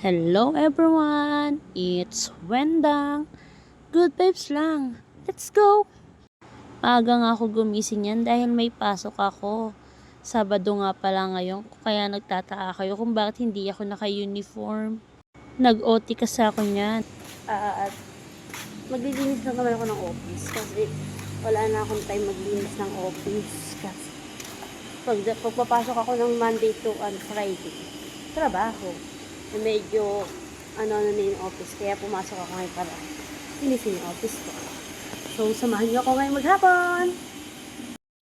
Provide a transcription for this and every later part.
Hello everyone! It's Wendang. Good vibes lang. Let's go! Maaga nga ako gumising yan dahil may pasok ako. Sabado nga pala ngayon, kaya nagtataka kayo kung bakit hindi ako naka-uniform. Nag-OT kasi ako niyan. At maglilinis na naman ako ng office kasi wala na akong time maglinis ng office. Kasi pagpapasok ako ng Monday to Friday, trabaho. Medyo na yung office, kaya pumasok ako ngayon para linisin yung office ko. So samahan niyo ako ngayon maghapon.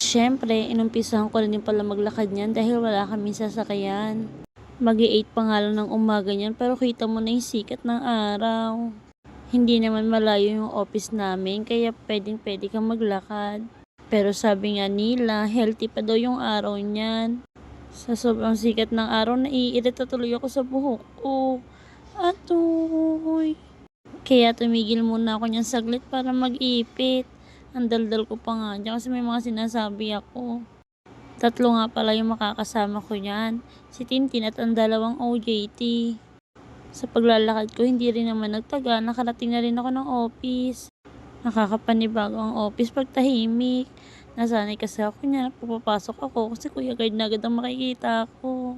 Siyempre, inumpisahan ko rin pala maglakad niyan dahil wala kaming sasakyan. Mag-8 pa nga lang ng umaga niyan, pero kita mo na yung sikat ng araw. Hindi naman malayo yung office namin, kaya pwedeng-pwede kang maglakad. Pero sabi nga nila, healthy pa daw yung araw niyan. Sa sobrang sikat ng araw, naiirita tuloy ako sa buhok ko. Atoy! Kaya tumigil muna ako niyan saglit para mag-ipit. Ang daldal ko pa nga dyan kasi may mga sinasabi ako. 3 nga pala yung makakasama ko niyan. Si Tintin at ang 2 OJT. Sa paglalakad ko, hindi rin naman nagtaga. Nakarating na rin ako ng office. Nakakapanibago ang office pag tahimik. Nasanay kasi ako niya, pupapasok ako kasi kuya guard na agad ang makikita ako.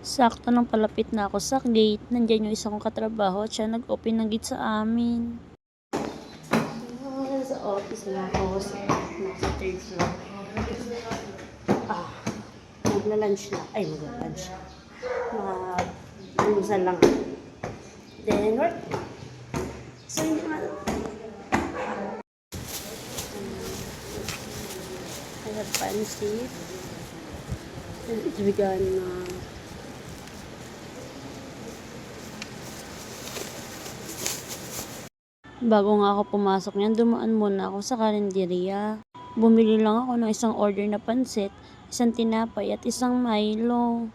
Sakto nang palapit na ako sa gate, nandyan yung isang kong katrabaho at siya nag-open ng gate sa amin. Sa office na ako, nasa 3rd floor. Magla-lunch na. Ay, magla-lunch. Mag-anusan lang. Then, work. So, hindi naman. I have pancit. It's vegan na. Bago nga ako pumasok niyan, dumaan muna ako sa karinderya. Bumili lang ako ng isang order na pansit, isang tinapay at isang Milo.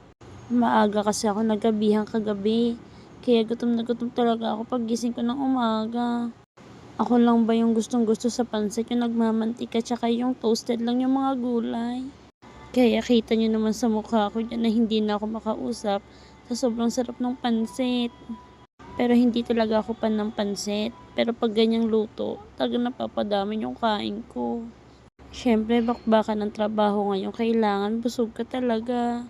Maaga kasi ako naggabihan kagabi, kaya gutom na gutom talaga ako pag gising ko ng umaga. Ako lang ba yung gustong-gusto sa pansit, yung nagmamantika tsaka yung toasted lang yung mga gulay? Kaya kita nyo naman sa mukha ko dyan na hindi na ako makausap sa sobrang sarap ng pansit. Pero hindi talaga ako pan ng pansit. Pero pag ganyang luto, talaga napapadami yung kain ko. Siyempre, bakbakan ng trabaho ngayon, kailangan busog ka talaga.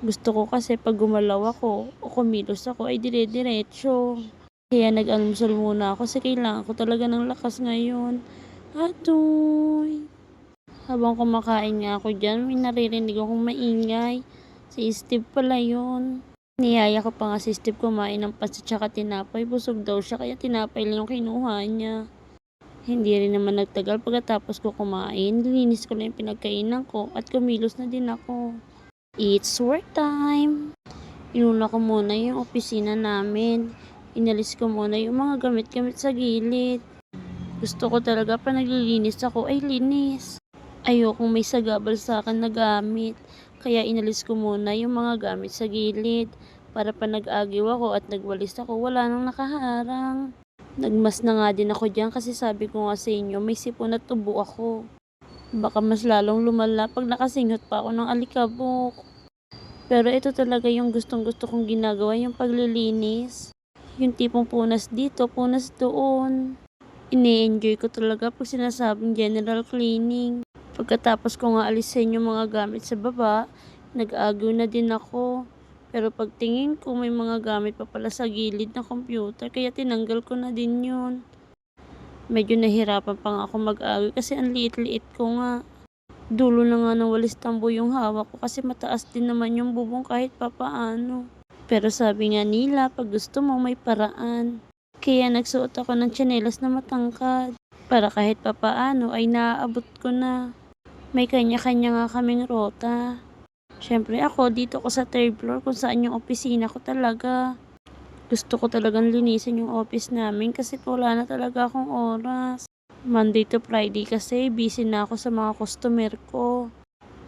Gusto ko kasi pag gumalaw ako o kumilos ako ay dire-diretso. Kaya nag-almusal muna ako kasi kailangan ko talaga ng lakas ngayon. Atoy! Habang kumakain nga ako dyan, may naririnig akong maingay. Si Steve pala yun. Niyaya ko pa nga si Steve kumain ng pansit tsaka tinapay. Busog daw siya kaya tinapay lang yung kinuha niya. Hindi rin naman nagtagal pagkatapos ko kumain. Lininis ko lang yung pinagkainan ko at kumilos na din ako. It's work time! Inuna ko muna yung opisina namin. Inalis ko muna yung mga gamit-gamit sa gilid. Gusto ko talaga pa naglilinis ako ay linis. Ayokong may sagabal sa akin na gamit. Kaya inalis ko muna yung mga gamit sa gilid. Para pa nag-agiw ako at nagwalis ako, wala nang nakaharang. Nagmas na nga din ako dyan kasi sabi ko nga sa inyo, may sipon at tubo ako. Baka mas lalong lumala pag nakasinghot pa ako ng alikabok. Pero ito talaga yung gustong-gusto kong ginagawa, yung paglilinis. Yung tipong punas dito, punas doon. Ine-enjoy ko talaga pag sinasabing general cleaning. Pagkatapos ko nga alisin yung mga gamit sa baba, nag-agaw na din ako. Pero pagtingin ko may mga gamit pa pala sa gilid ng computer, kaya tinanggal ko na din yun. Medyo nahirapan pa nga ako mag-agaw kasi ang liit-liit ko nga. Dulo na nga ng walis tambo yung hawak ko kasi mataas din naman yung bubong kahit papaano. Pero sabi nga nila, pag gusto mo may paraan. Kaya nagsuot ako ng tsinelas na matangkad. Para kahit papaano ay naaabot ko na. May kanya-kanya nga kaming rota. Siyempre ako, dito ko sa 3rd floor kung saan yung opisina ko talaga. Gusto ko talagang linisin yung office namin kasi wala na talaga akong oras. Monday to Friday kasi busy na ako sa mga customer ko.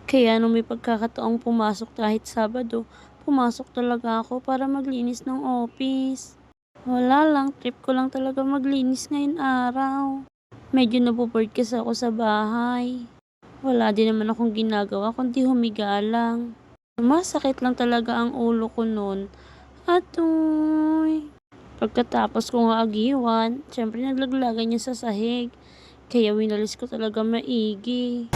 Kaya nung may pagkakataong pumasok kahit Sabado, pumasok talaga ako para maglinis ng office. Wala lang, trip ko lang talaga maglinis ngayon araw. Medyo naboboard kasi ako sa bahay. Wala din naman akong ginagawa kundi humiga lang. Masakit lang talaga ang ulo ko noon. Atoy! Pagkatapos ko nga agiwan, syempre naglaglagan niya sa sahig. Kaya winalis ko talaga maigi.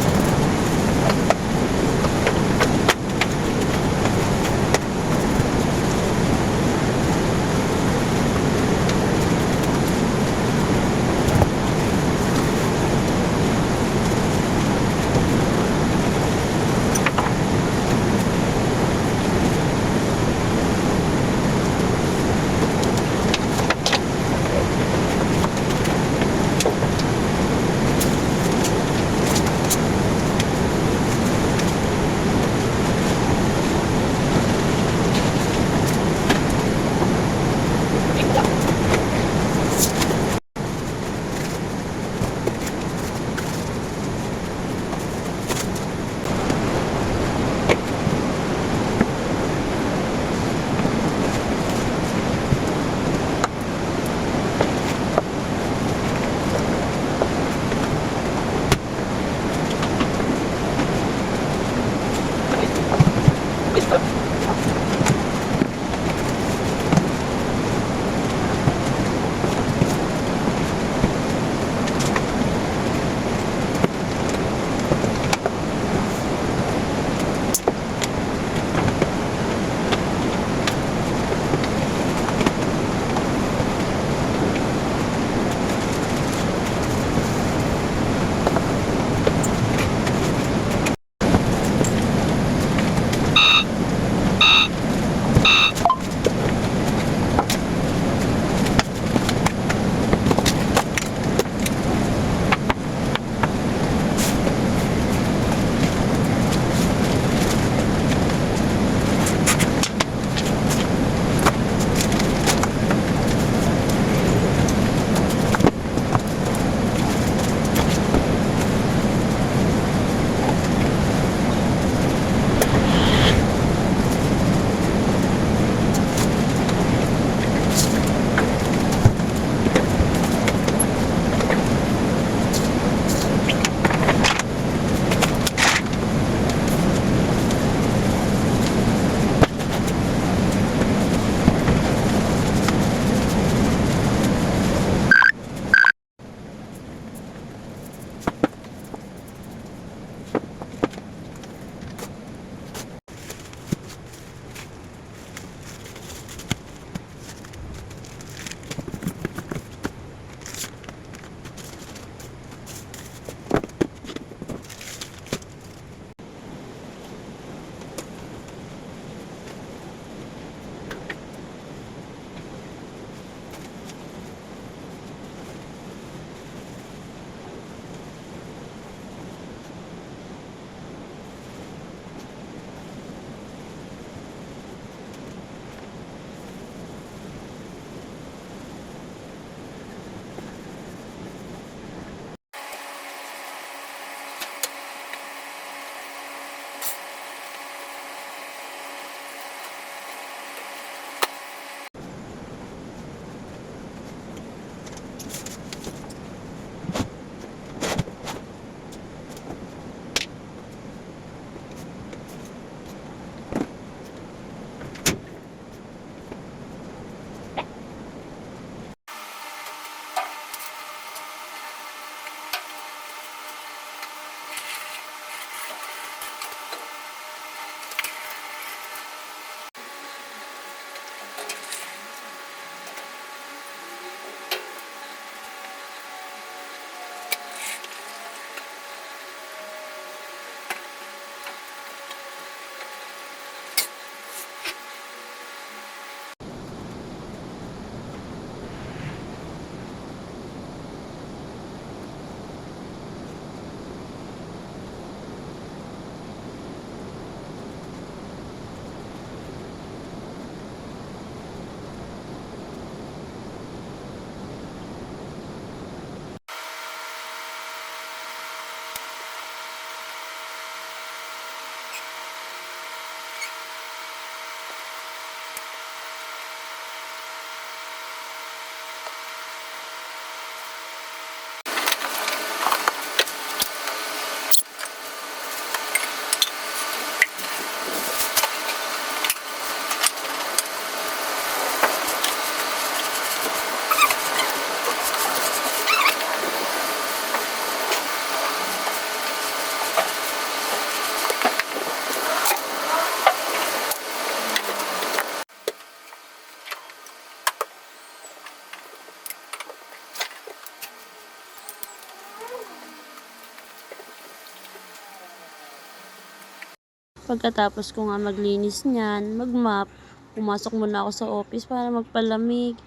Pagkatapos ko nga maglinis niyan, mag-mop, pumasok muna ako sa office para magpalamig.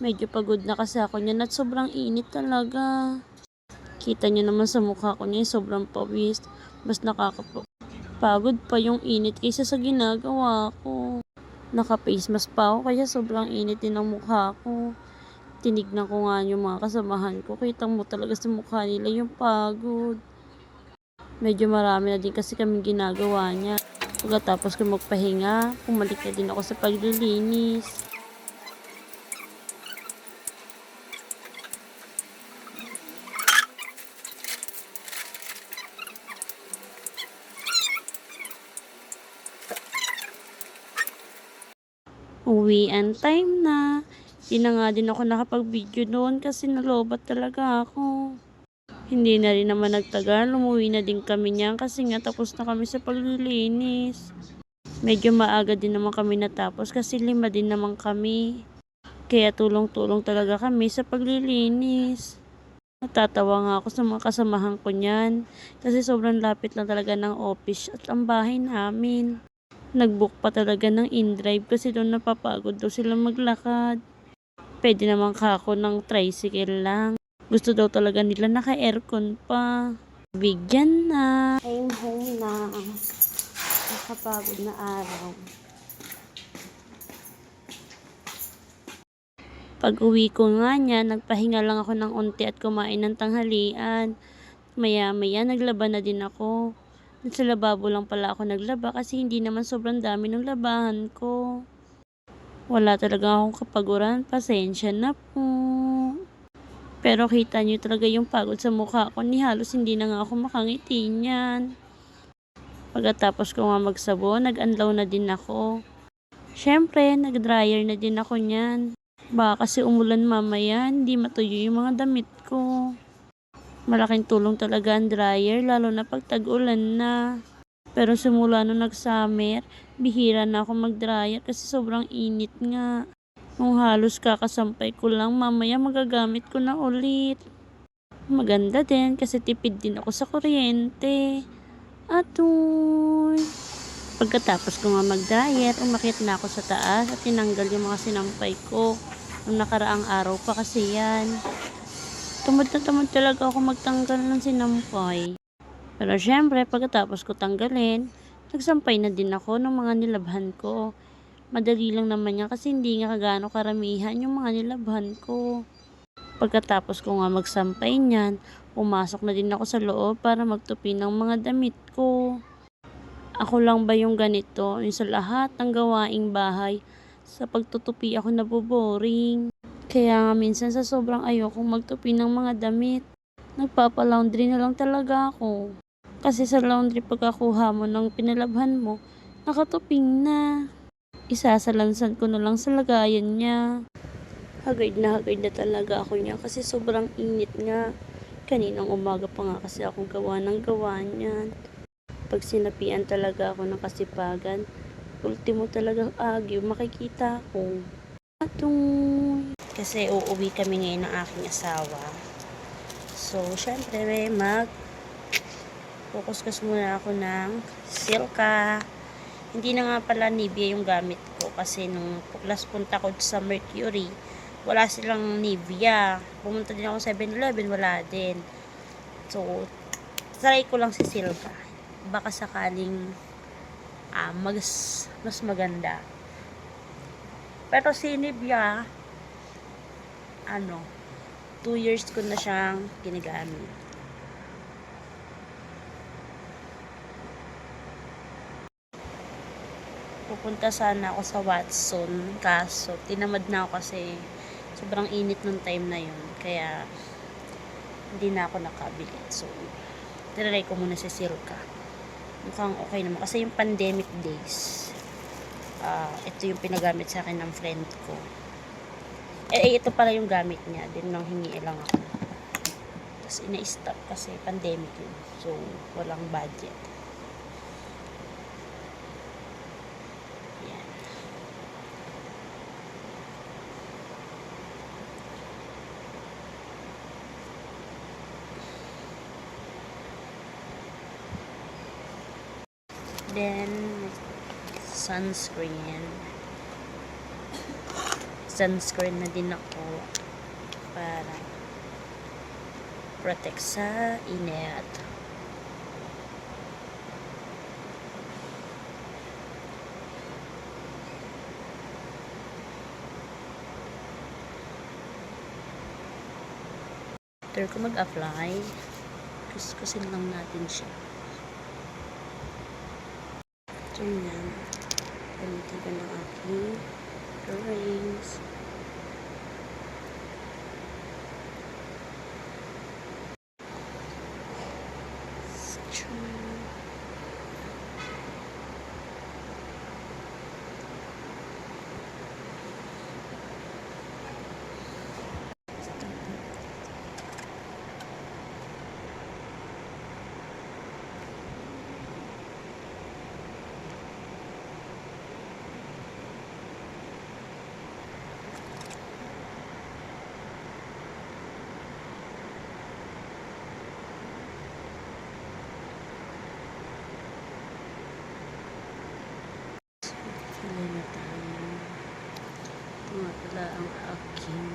Medyo pagod na kasi ako niyan at sobrang init talaga. Kita niyo naman sa mukha ko niya, sobrang pawis. Mas nakakapagod pa yung init kaysa sa ginagawa ko. Naka-face mask pa ako kaya sobrang init din ang mukha ko. Tinignan ko nga yung mga kasamahan ko. Kitang mo talaga sa mukha nila yung pagod. Medyo marami na din kasi kaming ginagawa niya. Pagkatapos ko magpahinga, bumalik na din ako sa paglilinis. Uwian time na. Di na nga din ako nakapag-video doon kasi nalobat talaga ako. Hindi na rin naman nagtagal, umuwi na din kami niyan kasi nga tapos na kami sa paglilinis. Medyo maaga din naman kami natapos kasi 5 din naman kami. Kaya tulong-tulong talaga kami sa paglilinis. Natatawa nga ako sa mga kasamahan ko niyan kasi sobrang lapit lang talaga ng office at ang bahay namin. Nag-book pa talaga ng in-drive kasi doon napapagod daw sila maglakad. Pwede naman kako ng tricycle lang. Gusto daw talaga nila naka-aircon pa. Bigyan na. I'm home na. Nakapagod na araw. Pag uwi ko nga niya, nagpahinga lang ako ng unti at kumain ng tanghalian. Maya-maya naglaba na din ako. Sa lababo lang pala ako naglaba kasi hindi naman sobrang dami ng labahan ko. Wala talaga akong kapaguran. Pasensya na po. Pero kita niyo talaga yung pagod sa mukha ko. Ni halos hindi na nga ako makangiti niyan. Pagkatapos ko nga magsabon, nag-anlaw na din ako. Syempre, nag-dryer na din ako niyan. Baka kasi umulan mamaya, hindi matuyo yung mga damit ko. Malaking tulong talaga ang dryer, lalo na pag tag-ulan na. Pero simula nung nag-summer, bihira na ako mag-dryer kasi sobrang init nga. Nung halos kakasampay ko lang, mamaya magagamit ko na ulit. Maganda din kasi tipid din ako sa kuryente. Atoy! Pagkatapos ko nga mag-dryer, umakyat na ako sa taas at tinanggal yung mga sinampay ko. Nung nakaraang araw pa kasi yan. Tamad na tamad talaga ako magtanggal ng sinampay. Pero syempre, pagkatapos ko tanggalin, nagsampay na din ako ng mga nilabhan ko. Madali lang naman yan kasi hindi nga kagano karamihan yung mga nilabhan ko. Pagkatapos ko nga magsampay niyan, pumasok na din ako sa loob para magtupi ng mga damit ko. Ako lang ba yung ganito? Yung sa lahat ng gawaing bahay, sa pagtutupi ako naboboring. Kaya nga minsan sa sobrang ayokong magtupi ng mga damit, nagpapa-laundry na lang talaga ako. Kasi sa laundry pagkakuha mo ng pinalabhan mo, nakatuping na. Isasalansan ko na lang sa lagayan niya. Haggard na talaga ako niya kasi sobrang init nga. Kaninang umaga pa nga kasi akong gawa ng gawa niyan. Pag sinapian talaga ako ng kasipagan, ultimo talagang agyo makikita ko. Atong kasi uuwi kami ngayon ng aking asawa. So, syempre focus muna ako ng Silka. Hindi na nga pala Nivea yung gamit ko kasi nung last punta ko sa Mercury, wala silang Nivea. Pumunta din ako sa 7-Eleven, wala din. So, try ko lang si Silka. Baka sakaling mas maganda. Pero si Nivea, 2 years ko na siyang ginagamit. Pupunta sana ako sa Watson, kaso tinamad na ako kasi sobrang init nung time na yun, kaya hindi na ako nakabili. So try ko muna sa Silka. Mukhang okay naman kasi yung pandemic days, ito yung pinagamit sa akin ng friend ko. Ito pala yung gamit niya, din nang hingi lang ako, tapos ina-stop kasi pandemic yun, so walang budget. Then, sunscreen. Sunscreen na din ako para protect sa init. After ko mag-apply, kuskusin lang natin siya. So yan, gamitin ko ng aking rings. Pili na tayo. Ito nga pala ang aking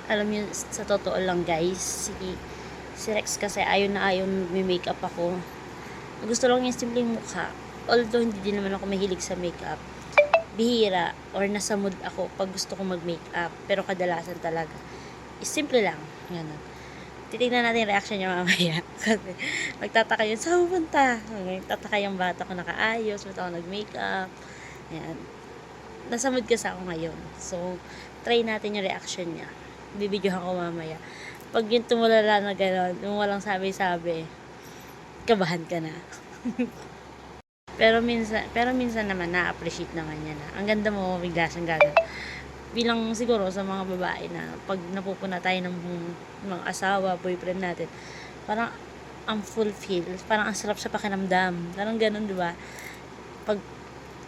alam niyo, sa totoo lang guys, si Rex kasi ayaw na ayaw mag-makeup ako. Gusto lang yung simpleng mukha. Although hindi din naman ako mahilig sa makeup. Bihira or nasa mood ako pag gusto ko mag-makeup. Pero kadalasan talaga simple lang. Ganun. Titignan natin yung reaction niya mamaya. Kasi magtataka yun, saan pupunta? Magtataka yung bata ko nakaayos, bata ko nag-makeup. Yan. Nasa mood kasi ako ngayon. So, try natin yung reaction niya. Bibidyohan ko mamaya. Pag yung tumulala na gano'n, yung walang sabi-sabi, kabahan ka na. Pero minsan naman na-appreciate naman niya na. Ang ganda mo, bigla siyang gagawin. Bilang siguro sa mga babae na pag napupuna tayo ng mga asawa, boyfriend natin, parang ang fulfill, parang ang sarap sa pakiramdam. Parang ganun, di ba? Pag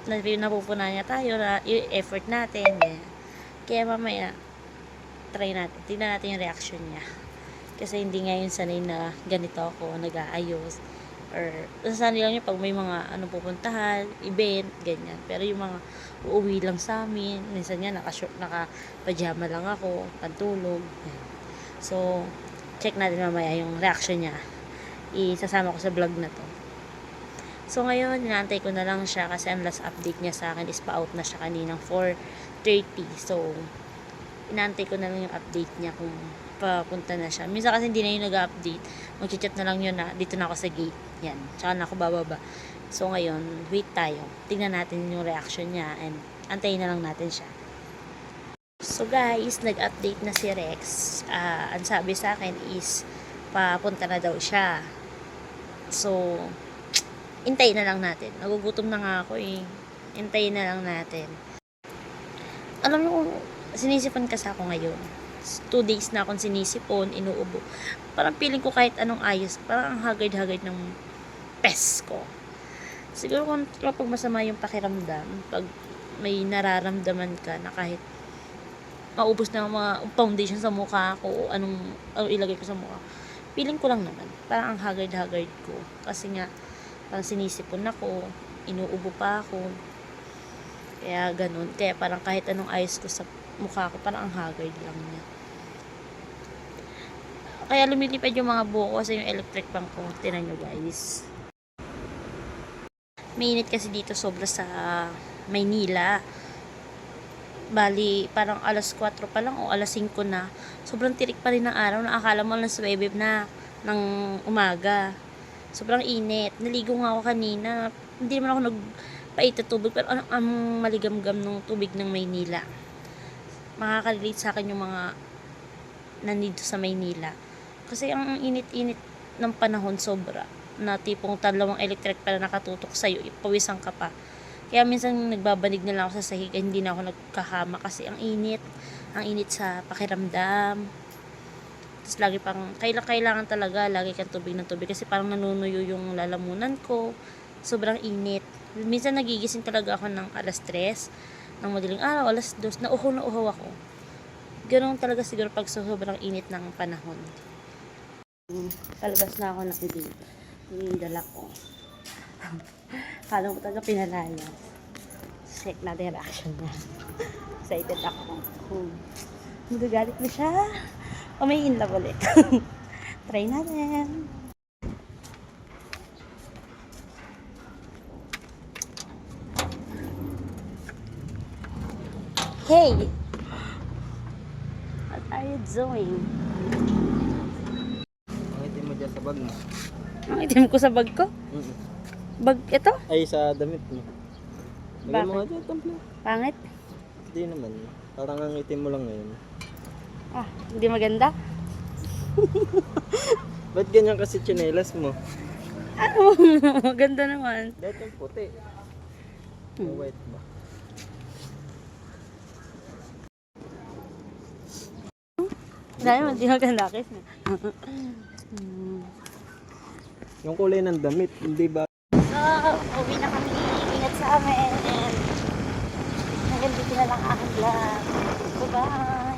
napupuna niya tayo, na effort natin, kaya mamaya, try natin. Tingnan natin yung reaction niya. Kasi hindi ngayon sanay na ganito ako, nag-aayos. Or nasanay lang niya pag may mga pupuntahan, event, ganyan. Pero yung mga uuwi lang sa amin, minsan nga naka-pajama lang ako, pantulog. Yan. So, check natin mamaya yung reaction niya. Isasama ko sa vlog na to. So, ngayon, inaantay ko na lang siya kasi ang last update niya sa akin is pa-out na siya kaninang 4:30. So, inaantay ko na lang yung update niya kung papunta na siya. Minsan kasi hindi na yung nag-update. Mag-chat na lang yun na dito na ako sa gate. Yan. Tsaka na ako bababa. So ngayon, wait tayo. Tingnan natin yung reaction niya and antayin na lang natin siya. So guys, nag-update na si Rex. Ang sabi sa akin is papunta na daw siya. So, intayin na lang natin. Nagugutom na nga ako eh. Intayin na lang natin. Alam mo, sinisipon kasi ako ngayon. 2 days na akong sinisipon, inuubo. Parang feeling ko kahit anong ayos, parang ang hagard-hagard ng pes ko. Siguro kung kapag masama yung pakiramdam, pag may nararamdaman ka na kahit maubos na mga foundation sa mukha ko o anong ilagay ko sa mukha, feeling ko lang naman, parang ang hagard-hagard ko. Kasi nga, parang sinisipon ako, inuubo pa ako. Kaya ganun. Kaya parang kahit anong ayos ko sa mukha ko, parang ang haggard lang niya. Kaya lumilipad yung mga buhok ko kasi yung electric fan ko. Tinan nyo guys. Mainit kasi dito sobra sa Maynila. Bali, parang alas 4 pa lang o alas 5 na. Sobrang tirik pa rin ng araw. Nakakala mo alas 9 na ng umaga. Sobrang init. Naligo nga ako kanina. Hindi naman ako nagpait na tubig. Pero ang maligamgam ng tubig ng Maynila. Makaka-relate sa akin yung mga nandito sa Maynila. Kasi ang init-init ng panahon sobra. Na tipong dalawang electric pa na nakatutok sa'yo, ipawisan ka pa. Kaya minsan nagbabanig na lang ako sa sahig, hindi na ako nagkahama kasi ang init. Ang init sa pakiramdam. Tapos lagi pang, kailangan talaga, lagi kang tubig ng tubig kasi parang nanunuyo yung lalamunan ko. Sobrang init. Minsan nagigising talaga ako ng alas 3 ng madaling araw, alas 2, nauhaw na uhaw ako. Ganun talaga siguro pag sobrang init ng panahon. Palabas na ako ng ibig. Yung dala ko. Kala mo talaga pinalayas. Check natin yung reaction niya. Excited ako. Magagalit mo siya. O may in love ulit. Try natin. Hey! What are you doing? Ang itim mo dyan sa bag mo. Ang itim ko sa bag ko? Bag ito? Ay, sa damit mo. Lagyan mo Bakit? nga dyan, tumbler. Pangit? Hindi naman. Parang ang itim mo lang ngayon. Ah, hindi maganda? Ba't ganyan kasi tsinelas mo? Ano? Maganda naman. Dahil yung puti. Yung white ba? Dahil hindi maganda kiss na. Yung kulay ng damit, hindi ba? So, uwi na kami. Ingat sa amin. And hanggang dito na lang aking vlog. Bye-bye!